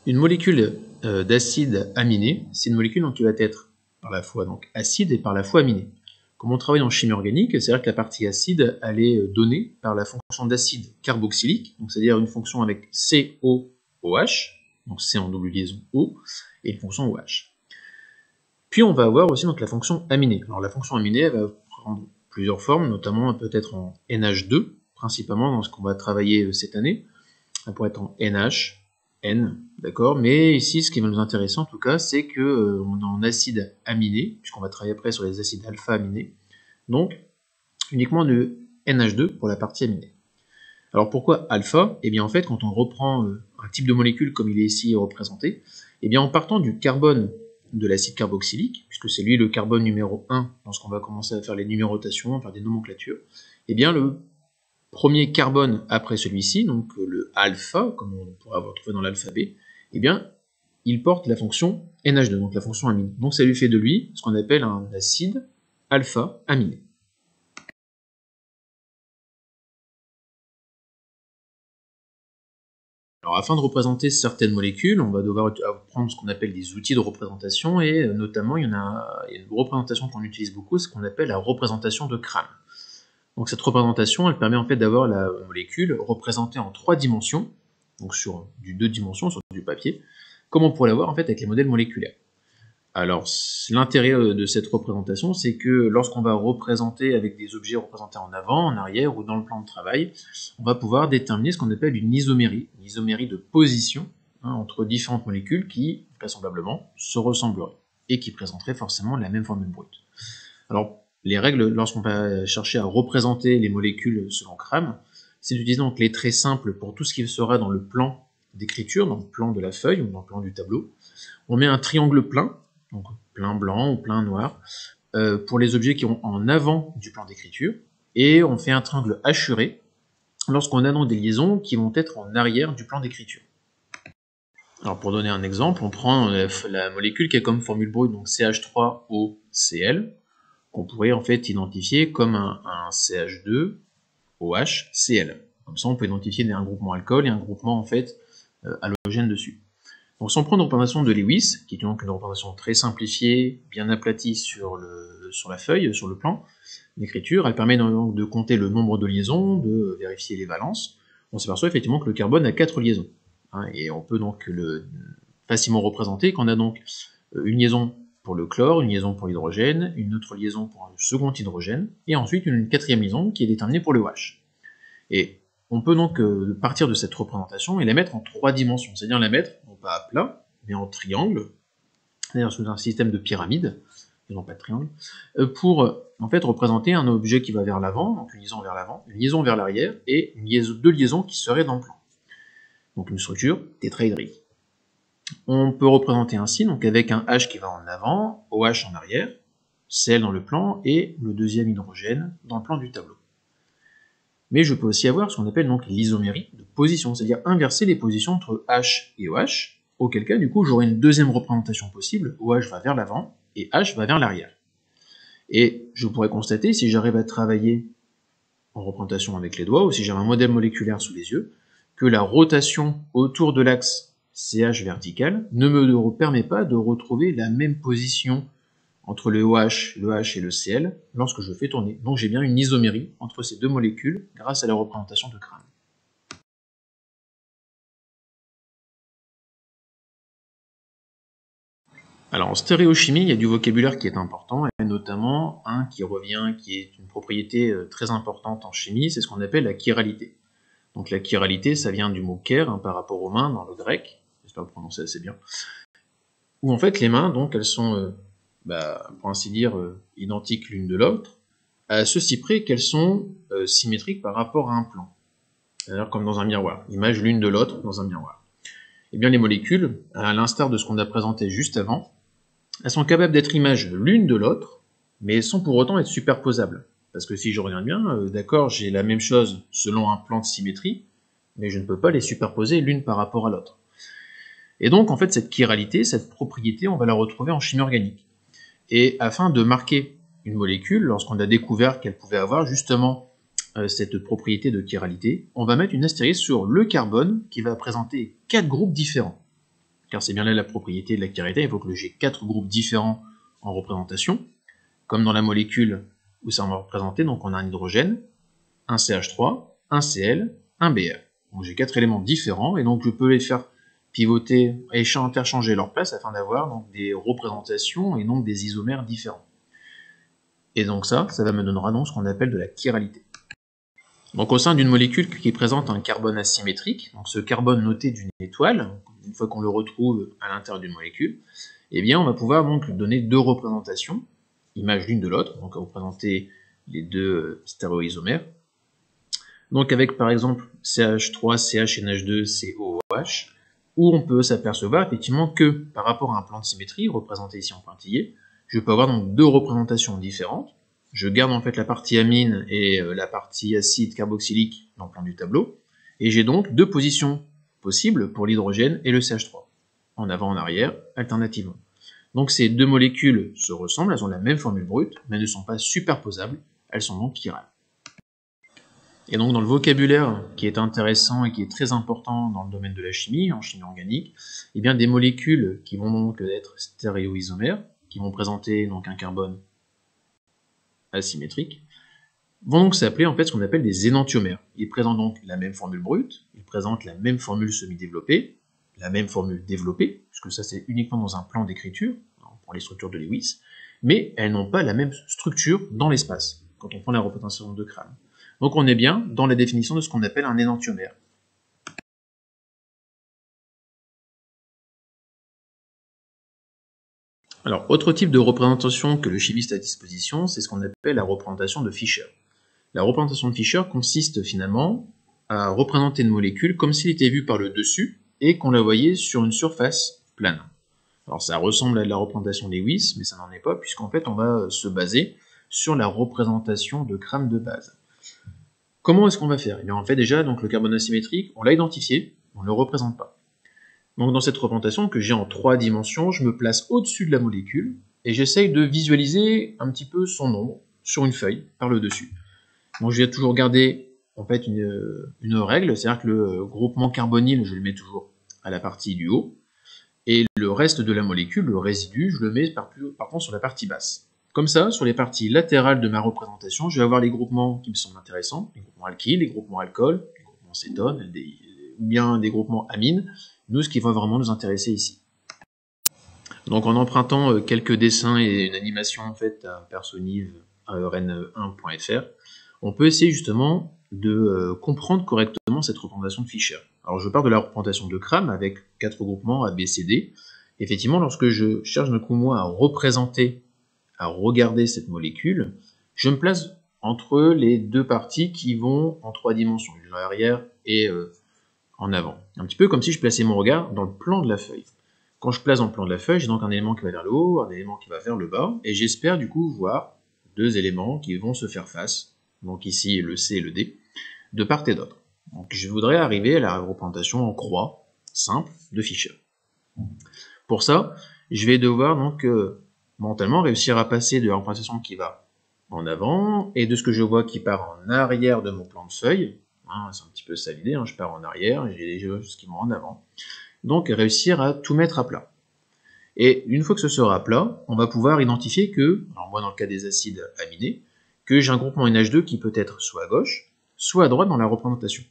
Une molécule d'acide aminé, c'est une molécule donc, qui va être par la fois donc, acide et par la fois aminée. Comme on travaille en chimie organique, c'est-à-dire que la partie acide, elle est donnée par la fonction d'acide carboxylique, c'est-à-dire une fonction avec COOH, donc C en double liaison O, et une fonction OH. Puis on va avoir aussi donc, la fonction aminée. Alors la fonction aminée, elle va prendre plusieurs formes, notamment peut-être en NH2, principalement dans ce qu'on va travailler cette année. Elle pourrait être en NH, N, d'accord, mais ici ce qui va nous intéresser en tout cas, c'est qu'on est en acide aminé, puisqu'on va travailler après sur les acides alpha aminés, donc uniquement le NH2 pour la partie aminée. Alors pourquoi alpha? Eh bien en fait, quand on reprend un type de molécule comme il est ici représenté, eh bien en partant du carbone de l'acide carboxylique, puisque c'est lui le carbone numéro 1 lorsqu'on va commencer à faire les numérotations, à faire des nomenclatures, eh bien le premier carbone après celui-ci, donc le alpha, comme on pourrait avoir trouvé dans l'alphabet, eh bien, il porte la fonction NH2, donc la fonction amine. Donc ça lui fait de lui ce qu'on appelle un acide alpha aminé. Alors afin de représenter certaines molécules, on va devoir prendre ce qu'on appelle des outils de représentation, et notamment il y a une représentation qu'on utilise beaucoup, c'est ce qu'on appelle la représentation de Cram. Donc cette représentation, elle permet en fait d'avoir la molécule représentée en 3 dimensions, donc sur du 2 dimensions, sur du papier, comme on pourrait l'avoir en fait avec les modèles moléculaires. Alors l'intérêt de cette représentation, c'est que lorsqu'on va représenter avec des objets représentés en avant, en arrière ou dans le plan de travail, on va pouvoir déterminer ce qu'on appelle une isomérie de position entre différentes molécules qui, vraisemblablement, se ressembleraient et qui présenteraient forcément la même formule brute. Alors les règles, lorsqu'on va chercher à représenter les molécules selon Cram, c'est d'utiliser donc les traits simples pour tout ce qui sera dans le plan d'écriture, dans le plan de la feuille ou dans le plan du tableau. On met un triangle plein, donc plein blanc ou plein noir, pour les objets qui ont en avant du plan d'écriture, et on fait un triangle hachuré lorsqu'on a donc des liaisons qui vont être en arrière du plan d'écriture. Alors pour donner un exemple, on prend la molécule qui a comme formule brute donc CH3OCl, qu'on pourrait en fait identifier comme un CH2OHCl. Comme ça, on peut identifier un groupement alcool et un groupement en fait halogène dessus. Donc, si on prend une représentation de Lewis, qui est donc une représentation très simplifiée, bien aplatie sur la feuille, sur le plan d'écriture, elle permet donc de compter le nombre de liaisons, de vérifier les valences. On s'aperçoit effectivement que le carbone a 4 liaisons. Et on peut donc facilement représenter qu'on a donc une liaison pour le chlore, une liaison pour l'hydrogène, une autre liaison pour un second hydrogène, et ensuite une quatrième liaison qui est déterminée pour le OH. Et on peut donc partir de cette représentation et la mettre en 3 dimensions, c'est-à-dire la mettre non pas à plat, mais en triangle, c'est-à-dire sous un système de pyramide, et non pas de triangle, pour en fait représenter un objet qui va vers l'avant, donc une liaison vers l'avant, une liaison vers l'arrière, et deux liaisons qui seraient dans le plan. Donc une structure tétraédrique. On peut représenter ainsi, donc avec un H qui va en avant, OH en arrière, Cl dans le plan, et le deuxième hydrogène dans le plan du tableau. Mais je peux aussi avoir ce qu'on appelle donc l'isomérie de position, c'est-à-dire inverser les positions entre H et OH, auquel cas du coup j'aurai une deuxième représentation possible, OH va vers l'avant et H va vers l'arrière. Et je pourrais constater, si j'arrive à travailler en représentation avec les doigts, ou si j'ai un modèle moléculaire sous les yeux, que la rotation autour de l'axe CH vertical ne me permet pas de retrouver la même position entre le OH et le Cl lorsque je fais tourner. Donc j'ai bien une isomérie entre ces deux molécules grâce à la représentation de Cram. Alors en stéréochimie, il y a du vocabulaire qui est important, et notamment un qui revient, qui est une propriété très importante en chimie, c'est ce qu'on appelle la chiralité. Donc la chiralité, ça vient du mot ker, par rapport aux mains dans le grec, j'espère le prononcer assez bien, où en fait les mains, donc elles sont, pour ainsi dire, identiques l'une de l'autre, à ceci près qu'elles sont symétriques par rapport à un plan. C'est-à-dire comme dans un miroir, image l'une de l'autre dans un miroir. Et bien les molécules, à l'instar de ce qu'on a présenté juste avant, elles sont capables d'être images l'une de l'autre, mais sans pour autant être superposables. Parce que si je regarde bien, d'accord, j'ai la même chose selon un plan de symétrie, mais je ne peux pas les superposer l'une par rapport à l'autre. Et donc en fait cette chiralité, cette propriété, on va la retrouver en chimie organique. Et afin de marquer une molécule, lorsqu'on a découvert qu'elle pouvait avoir justement cette propriété de chiralité, on va mettre une astérisque sur le carbone qui va présenter 4 groupes différents. car c'est bien là la propriété de la chiralité, il faut que j'ai 4 groupes différents en représentation, comme dans la molécule où ça va représenter, donc on a un hydrogène, un CH3, un Cl, un Br. Donc j'ai 4 éléments différents, et donc je peux les faire pivoter et interchanger leur place afin d'avoir donc des représentations et donc des isomères différents. Et donc ça va me donnera donc ce qu'on appelle de la chiralité. Donc au sein d'une molécule qui présente un carbone asymétrique, donc ce carbone noté d'une étoile, une fois qu'on le retrouve à l'intérieur d'une molécule, eh bien on va pouvoir donc lui donner 2 représentations, images l'une de l'autre, donc à représenter les 2 stéréoisomères. Donc avec par exemple CH3, CHNH2, COOH, où on peut s'apercevoir effectivement que par rapport à un plan de symétrie, représenté ici en pointillé, je peux avoir donc 2 représentations différentes. Je garde en fait la partie amine et la partie acide carboxylique dans le plan du tableau, et j'ai donc 2 positions possibles pour l'hydrogène et le CH3, en avant, en arrière, alternativement. Donc ces 2 molécules se ressemblent, elles ont la même formule brute, mais ne sont pas superposables, elles sont donc chirales. Et donc dans le vocabulaire qui est intéressant et qui est très important dans le domaine de la chimie, en chimie organique, eh bien des molécules qui vont donc être stéréoisomères, qui vont présenter donc un carbone asymétrique, vont donc s'appeler en fait ce qu'on appelle des énantiomères. Ils présentent donc la même formule brute, ils présentent la même formule semi-développée, la même formule développée, puisque ça c'est uniquement dans un plan d'écriture, pour les structures de Lewis, mais elles n'ont pas la même structure dans l'espace, quand on prend la représentation de crâne. Donc on est bien dans la définition de ce qu'on appelle un énantiomère. Alors, autre type de représentation que le chimiste a à disposition, c'est ce qu'on appelle la représentation de Fischer. La représentation de Fischer consiste finalement à représenter une molécule comme s'il était vu par le dessus et qu'on la voyait sur une surface plane. Alors ça ressemble à de la représentation Lewis, mais ça n'en est pas, puisqu'en fait on va se baser sur la représentation de Crame de base. Comment est-ce qu'on va faire? Eh bien, en fait déjà, donc, le carbone asymétrique, on l'a identifié, on ne le représente pas. Donc dans cette représentation que j'ai en 3 dimensions, je me place au-dessus de la molécule et j'essaye de visualiser un petit peu son ombre sur une feuille par le dessus. Donc je vais toujours garder en fait une règle, c'est-à-dire que le groupement carbonyle, je le mets toujours à la partie du haut, et le reste de la molécule, le résidu, je le mets par contre sur la partie basse. Comme ça, sur les parties latérales de ma représentation, je vais avoir les groupements qui me semblent intéressants, les groupements alkyles, les groupements alcool, les groupements cétone, ou bien des groupements amines, nous ce qui va vraiment nous intéresser ici. Donc en empruntant quelques dessins et une animation faite à Personive à ren1.fr, on peut essayer justement de comprendre correctement cette représentation de Fischer. Alors je pars de la représentation de Crame avec 4 groupements A, B, C, D. Effectivement, lorsque je cherche d'un coup moi à représenter, à regarder cette molécule, je me place entre les 2 parties qui vont en 3 dimensions, l'arrière et en avant. Un petit peu comme si je plaçais mon regard dans le plan de la feuille. Quand je place dans le plan de la feuille, j'ai donc un élément qui va vers le haut, un élément qui va vers le bas, et j'espère du coup voir 2 éléments qui vont se faire face, donc ici le C et le D, de part et d'autre. Donc je voudrais arriver à la représentation en croix, simple, de Fischer. Pour ça, je vais devoir donc mentalement réussir à passer de la représentation qui va en avant, et de ce que je vois qui part en arrière de mon plan de feuille, c'est un petit peu ça l'idée, je pars en arrière, et j'ai des choses qui vont en avant. Donc réussir à tout mettre à plat. Et une fois que ce sera à plat, on va pouvoir identifier que, alors moi dans le cas des acides aminés, que j'ai un groupement NH2 qui peut être soit à gauche, soit à droite dans la représentation.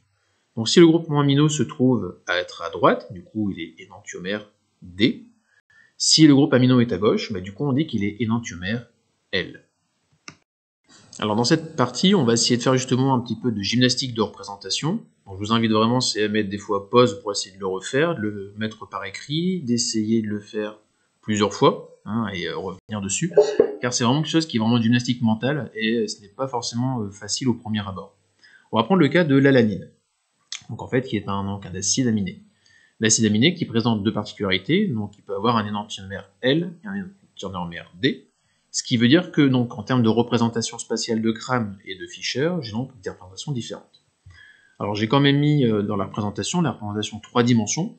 Donc si le groupement amino se trouve à être à droite, du coup il est énantiomère D. Si le groupe amino est à gauche, du coup on dit qu'il est énantiomère L. Alors dans cette partie, on va essayer de faire justement un petit peu de gymnastique de représentation. Donc, je vous invite vraiment à mettre des fois pause pour essayer de le refaire, de le mettre par écrit, d'essayer de le faire plusieurs fois, et revenir dessus, car c'est vraiment quelque chose qui est vraiment de gymnastique mentale, et ce n'est pas forcément facile au premier abord. On va prendre le cas de l'alanine, donc en fait qui est un acide aminé. L'acide aminé qui présente 2 particularités, donc il peut avoir un énantiomère L et un énantiomère D, ce qui veut dire que donc en termes de représentation spatiale de Crame et de Fischer, j'ai donc des représentations différentes. Alors j'ai quand même mis dans la représentation 3 dimensions,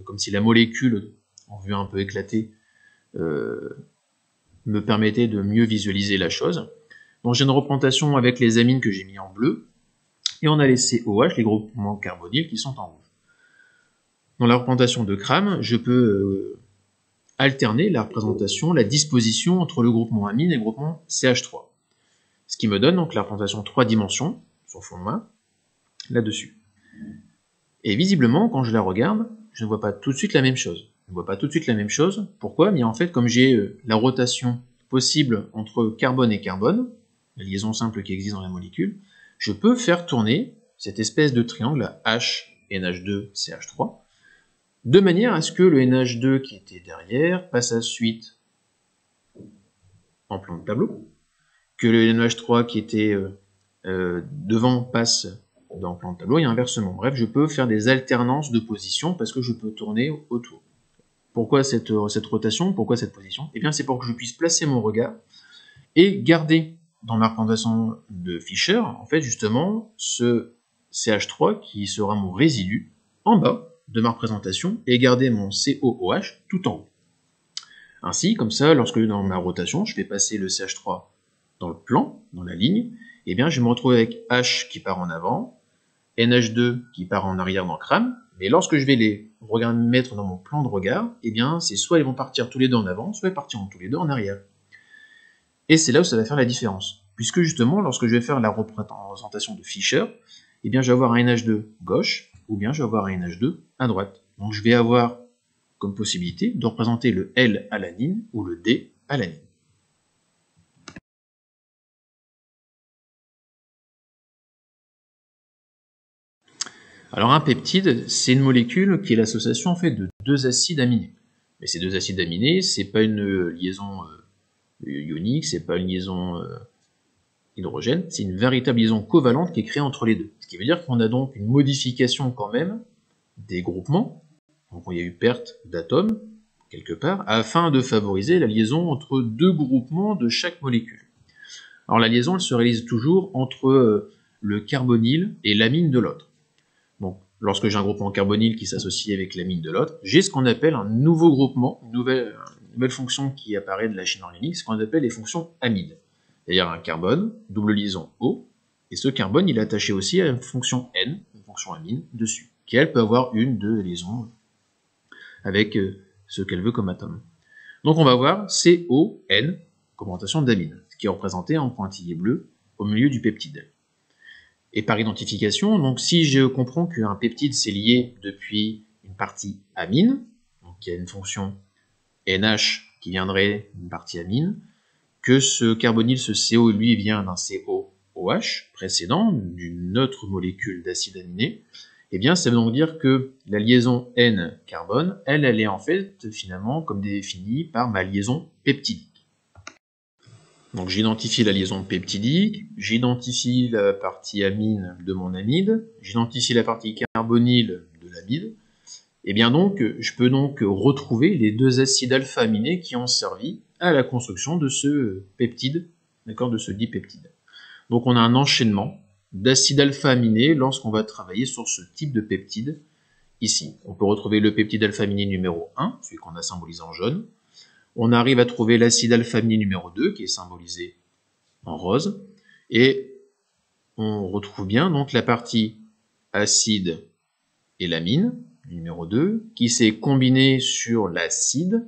comme si la molécule, en vue un peu éclatée, me permettait de mieux visualiser la chose. Donc j'ai une représentation avec les amines que j'ai mis en bleu, et on a les COH, les groupements carbonyles, qui sont en rouge. Dans la représentation de Cram, je peux alterner la représentation, la disposition entre le groupement amine et le groupement CH3. Ce qui me donne donc la représentation 3 dimensions, sur fond de main, là-dessus. Et visiblement, quand je la regarde, je ne vois pas tout de suite la même chose. Je ne vois pas tout de suite la même chose. Pourquoi? Mais en fait, comme j'ai la rotation possible entre carbone et carbone, la liaison simple qui existe dans la molécule, je peux faire tourner cette espèce de triangle H, NH2, CH3, de manière à ce que le NH2 qui était derrière passe ensuite en plan de tableau, que le NH3 qui était devant passe dans le plan de tableau et inversement. Bref, je peux faire des alternances de position parce que je peux tourner autour. Pourquoi cette rotation? Pourquoi cette position? Eh bien, c'est pour que je puisse placer mon regard et garder dans ma représentation de Fischer, en fait, justement, ce CH3 qui sera mon résidu en bas de ma représentation et garder mon COOH tout en haut. Ainsi, comme ça, lorsque dans ma rotation, je fais passer le CH3 dans le plan, dans la ligne, eh bien, je vais me retrouver avec H qui part en avant, NH2 qui part en arrière dans Cram, mais lorsque je vais les mettre dans mon plan de regard, eh bien, c'est soit ils vont partir tous les deux en avant, soit ils partiront tous les deux en arrière. Et c'est là où ça va faire la différence. Puisque justement, lorsque je vais faire la représentation de Fischer, eh bien, je vais avoir un NH2 gauche, ou bien je vais avoir un NH2 à droite. Donc je vais avoir comme possibilité de représenter le L alanine ou le D alanine. Alors un peptide, c'est une molécule qui est l'association en fait de deux acides aminés. Mais ces deux acides aminés, c'est pas une liaison ionique, c'est pas une liaison hydrogène, c'est une véritable liaison covalente qui est créée entre les deux. Ce qui veut dire qu'on a donc une modification quand même des groupements, donc il y a eu perte d'atomes quelque part, afin de favoriser la liaison entre deux groupements de chaque molécule. Alors la liaison, elle se réalise toujours entre le carbonyle et l'amine de l'autre. Donc, lorsque j'ai un groupement carbonyle qui s'associe avec l'amine de l'autre, j'ai ce qu'on appelle un nouveau groupement, une nouvelle fonction qui apparaît de la chaîne organique, ce qu'on appelle les fonctions amides. C'est-à-dire un carbone, double liaison O, et ce carbone, il est attaché aussi à une fonction N, une fonction amine, dessus, qui elle peut avoir une, deux liaisons avec ce qu'elle veut comme atome. Donc on va voir CON, augmentation d'amine, ce qui est représenté en pointillé bleu au milieu du peptide. Et par identification, donc si je comprends qu'un peptide c'est lié depuis une partie amine, donc il y a une fonction NH qui viendrait d'une partie amine, que ce carbonyle, ce CO, lui vient d'un COOH précédent, d'une autre molécule d'acide aminé, eh bien ça veut donc dire que la liaison N-carbone, elle est en fait finalement comme définie par ma liaison peptidique. Donc j'identifie la liaison peptidique, j'identifie la partie amine de mon amide, j'identifie la partie carbonyle de l'amide, et bien donc je peux donc retrouver les deux acides alpha-aminés qui ont servi à la construction de ce peptide, d'accord, de ce dipeptide. Donc on a un enchaînement d'acides alpha-aminés lorsqu'on va travailler sur ce type de peptide ici. On peut retrouver le peptide alpha-aminé numéro 1, celui qu'on a symbolisé en jaune. On arrive à trouver l'acide alpha-aminé numéro 2, qui est symbolisé en rose. Et on retrouve bien donc la partie acide et l'amine, numéro 2, qui s'est combinée sur l'acide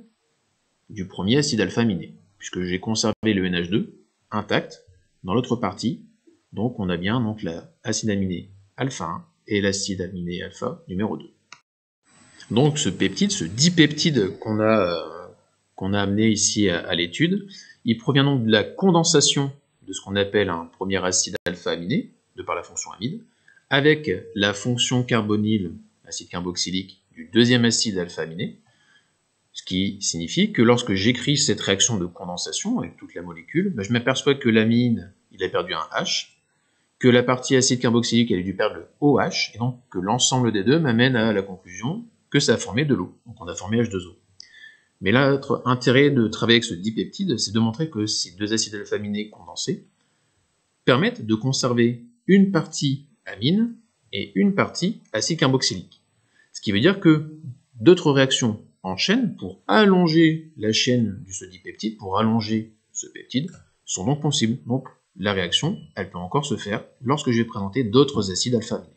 du premier acide alpha-aminé, puisque j'ai conservé le NH2 intact dans l'autre partie. Donc on a bien donc l'acide aminé alpha 1 et l'acide aminé alpha numéro 2. Donc ce peptide, ce dipeptide qu'on a amené ici à l'étude, il provient donc de la condensation de ce qu'on appelle un premier acide alpha-aminé, de par la fonction amide, avec la fonction carbonyle, acide carboxylique, du deuxième acide alpha-aminé, ce qui signifie que lorsque j'écris cette réaction de condensation avec toute la molécule, je m'aperçois que l'amine, il a perdu un H, que la partie acide carboxylique, elle a dû perdre le OH, et donc que l'ensemble des deux m'amène à la conclusion que ça a formé de l'eau, donc on a formé H2O. Mais là, notre intérêt de travailler avec ce dipeptide, c'est de montrer que ces deux acides alpha-aminés condensés permettent de conserver une partie amine et une partie acide carboxylique. Ce qui veut dire que d'autres réactions en chaîne pour allonger la chaîne de ce dipeptide, pour allonger ce peptide, sont donc possibles. Donc la réaction, elle peut encore se faire lorsque je vais présenter d'autres acides alpha-aminés.